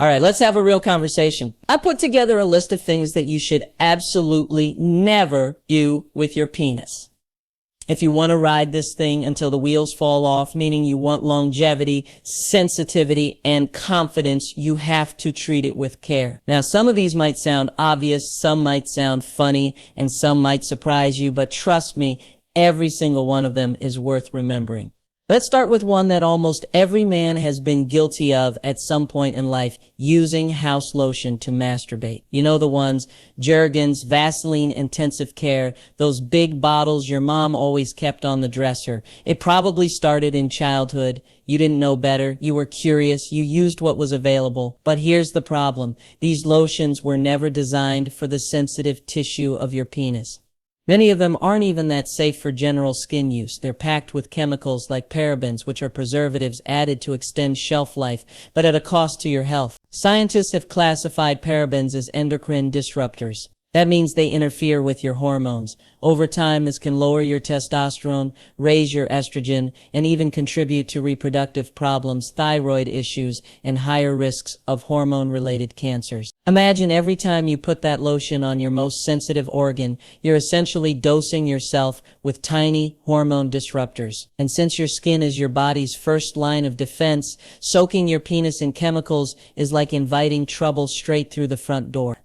All right, let's have a real conversation. I put together a list of things that you should absolutely never do with your penis. If you want to ride this thing until the wheels fall off, meaning you want longevity, sensitivity, and confidence, you have to treat it with care. Now, some of these might sound obvious, some might sound funny, and some might surprise you, but trust me, every single one of them is worth remembering. Let's start with one that almost every man has been guilty of at some point in life, using house lotion to masturbate. You know the ones, Jergens, Vaseline Intensive Care, those big bottles your mom always kept on the dresser. It probably started in childhood. You didn't know better. You were curious. You used what was available. But here's the problem. These lotions were never designed for the sensitive tissue of your penis. Many of them aren't even that safe for general skin use. They're packed with chemicals like parabens, which are preservatives added to extend shelf life, but at a cost to your health. Scientists have classified parabens as endocrine disruptors. That means they interfere with your hormones. Over time, this can lower your testosterone, raise your estrogen, and even contribute to reproductive problems, thyroid issues, and higher risks of hormone-related cancers. Imagine every time you put that lotion on your most sensitive organ, you're essentially dosing yourself with tiny hormone disruptors. And since your skin is your body's first line of defense, soaking your penis in chemicals is like inviting trouble straight through the front door.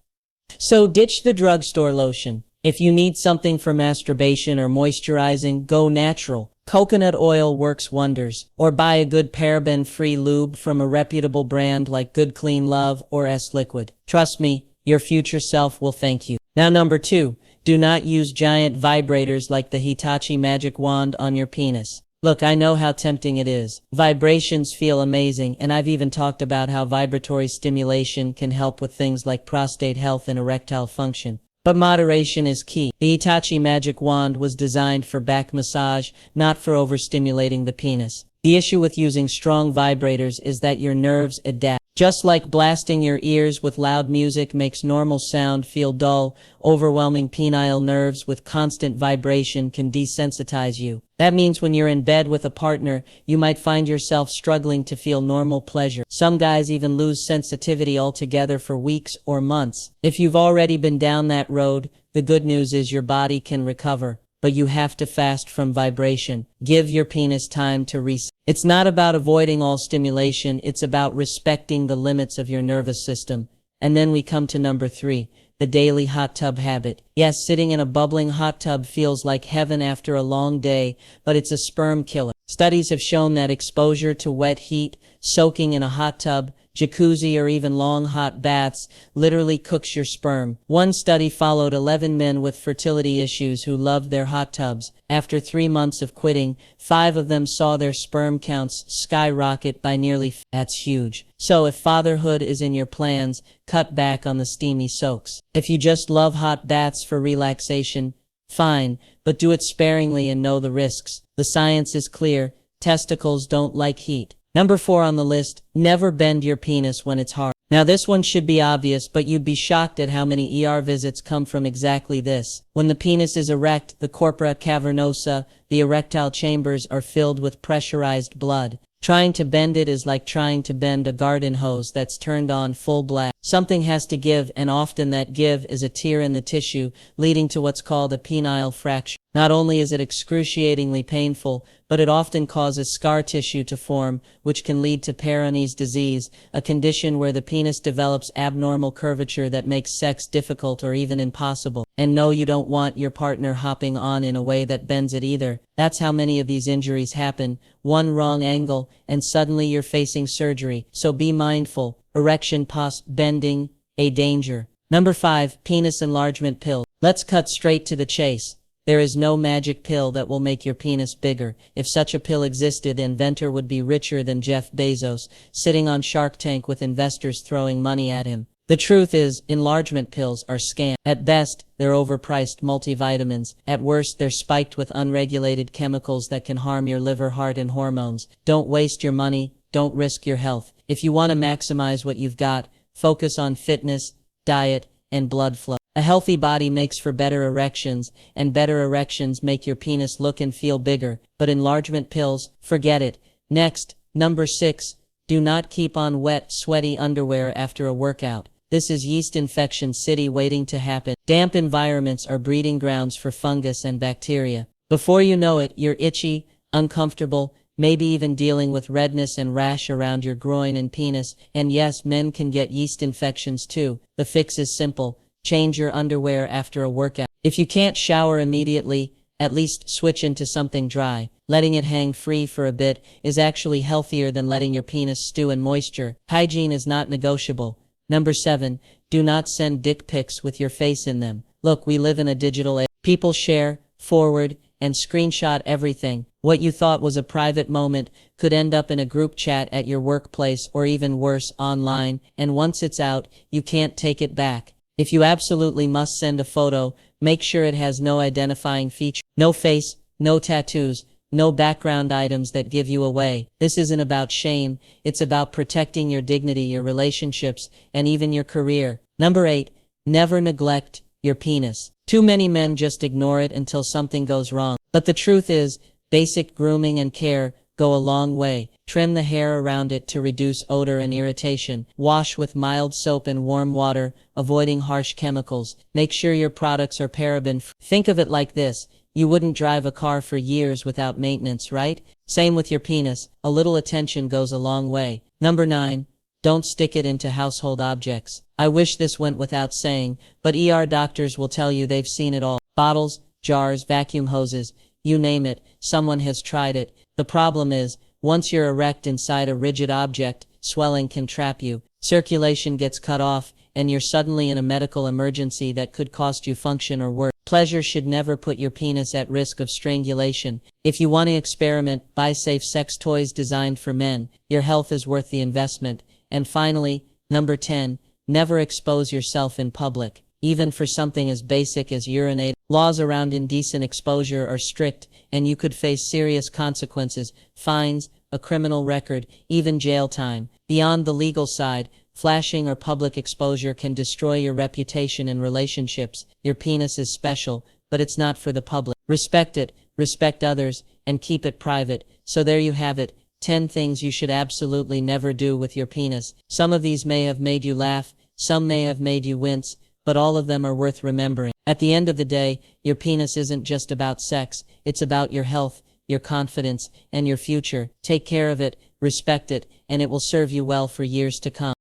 So ditch the drugstore lotion. If you need something for masturbation or moisturizing, go natural. Coconut oil works wonders. Or buy a good paraben-free lube from a reputable brand like Good Clean Love or S-Liquid. Trust me, your future self will thank you. Now number 2, do not use giant vibrators like the Hitachi Magic Wand on your penis. Look, I know how tempting it is. Vibrations feel amazing, and I've even talked about how vibratory stimulation can help with things like prostate health and erectile function. But moderation is key. The Hitachi Magic Wand was designed for back massage, not for overstimulating the penis. The issue with using strong vibrators is that your nerves adapt. Just like blasting your ears with loud music makes normal sound feel dull, overwhelming penile nerves with constant vibration can desensitize you. That means when you're in bed with a partner, you might find yourself struggling to feel normal pleasure. Some guys even lose sensitivity altogether for weeks or months. If you've already been down that road, the good news is your body can recover. But you have to fast from vibration. Give your penis time to reset. It's not about avoiding all stimulation, it's about respecting the limits of your nervous system. And then we come to number 3, the daily hot tub habit. Yes, sitting in a bubbling hot tub feels like heaven after a long day, but it's a sperm killer. Studies have shown that exposure to wet heat, soaking in a hot tub, jacuzzi, or even long hot baths literally cooks your sperm. One study followed 11 men with fertility issues who loved their hot tubs. After 3 months of quitting, 5 of them saw their sperm counts skyrocket by nearly. That's huge. So if fatherhood is in your plans, cut back on the steamy soaks. If you just love hot baths for relaxation, fine, but do it sparingly and know the risks. The science is clear. Testicles don't like heat. Number 4 on the list, never bend your penis when it's hard. Now this one should be obvious, but you'd be shocked at how many ER visits come from exactly this. When the penis is erect, the corpora cavernosa, the erectile chambers, are filled with pressurized blood. Trying to bend it is like trying to bend a garden hose that's turned on full blast. Something has to give, and often that give is a tear in the tissue, leading to what's called a penile fracture. Not only is it excruciatingly painful, but it often causes scar tissue to form, which can lead to Peyronie's disease, a condition where the penis develops abnormal curvature that makes sex difficult or even impossible. And no, you don't want your partner hopping on in a way that bends it either. That's how many of these injuries happen. One wrong angle, and suddenly you're facing surgery. So be mindful. Erection pos bending, a danger. Number 5, penis enlargement pill. Let's cut straight to the chase. There is no magic pill that will make your penis bigger. If such a pill existed, the inventor would be richer than Jeff Bezos, sitting on Shark Tank with investors throwing money at him. The truth is, enlargement pills are scam. At best, they're overpriced multivitamins. At worst, they're spiked with unregulated chemicals that can harm your liver, heart, and hormones. Don't waste your money. Don't risk your health. If you want to maximize what you've got, focus on fitness, diet, and blood flow. A healthy body makes for better erections, and better erections make your penis look and feel bigger. But enlargement pills, forget it. Next, number 6, Do not keep on wet, sweaty underwear after a workout. This is yeast infection city waiting to happen. Damp environments are breeding grounds for fungus and bacteria. Before you know it, you're itchy, uncomfortable, maybe even dealing with redness and rash around your groin and penis. And yes, men can get yeast infections too. The fix is simple. Change your underwear after a workout. If you can't shower immediately, at least switch into something dry. Letting it hang free for a bit is actually healthier than letting your penis stew in moisture. Hygiene is not negotiable. Number 7. Do not send dick pics with your face in them. Look, we live in a digital age. People share, forward, and screenshot everything. What you thought was a private moment could end up in a group chat at your workplace or even worse, online, and once it's out, you can't take it back. If you absolutely must send a photo, make sure it has no identifying feature, no face, no tattoos, no background items that give you away. This isn't about shame, it's about protecting your dignity, your relationships, and even your career. Number 8. Never neglect your penis. Too many men just ignore it until something goes wrong. But the truth is, basic grooming and care go a long way. Trim the hair around it to reduce odor and irritation. Wash with mild soap and warm water, avoiding harsh chemicals. Make sure your products are paraben-free. Think of it like this. You wouldn't drive a car for years without maintenance, right? Same with your penis. A little attention goes a long way. Number 9. Don't stick it into household objects. I wish this went without saying, but ER doctors will tell you they've seen it all. Bottles, jars, vacuum hoses, you name it, someone has tried it. The problem is, once you're erect inside a rigid object, swelling can trap you. Circulation gets cut off, and you're suddenly in a medical emergency that could cost you function or work. Pleasure should never put your penis at risk of strangulation. If you want to experiment, buy safe sex toys designed for men. Your health is worth the investment. And finally, number 10, never expose yourself in public, even for something as basic as urinating. Laws around indecent exposure are strict, and you could face serious consequences, fines, a criminal record, even jail time. Beyond the legal side, flashing or public exposure can destroy your reputation in relationships. Your penis is special, but it's not for the public. Respect it, respect others, and keep it private. So there you have it, 10 things you should absolutely never do with your penis. Some of these may have made you laugh, some may have made you wince, but all of them are worth remembering. At the end of the day, your penis isn't just about sex, it's about your health, your confidence, and your future. Take care of it, respect it, and it will serve you well for years to come.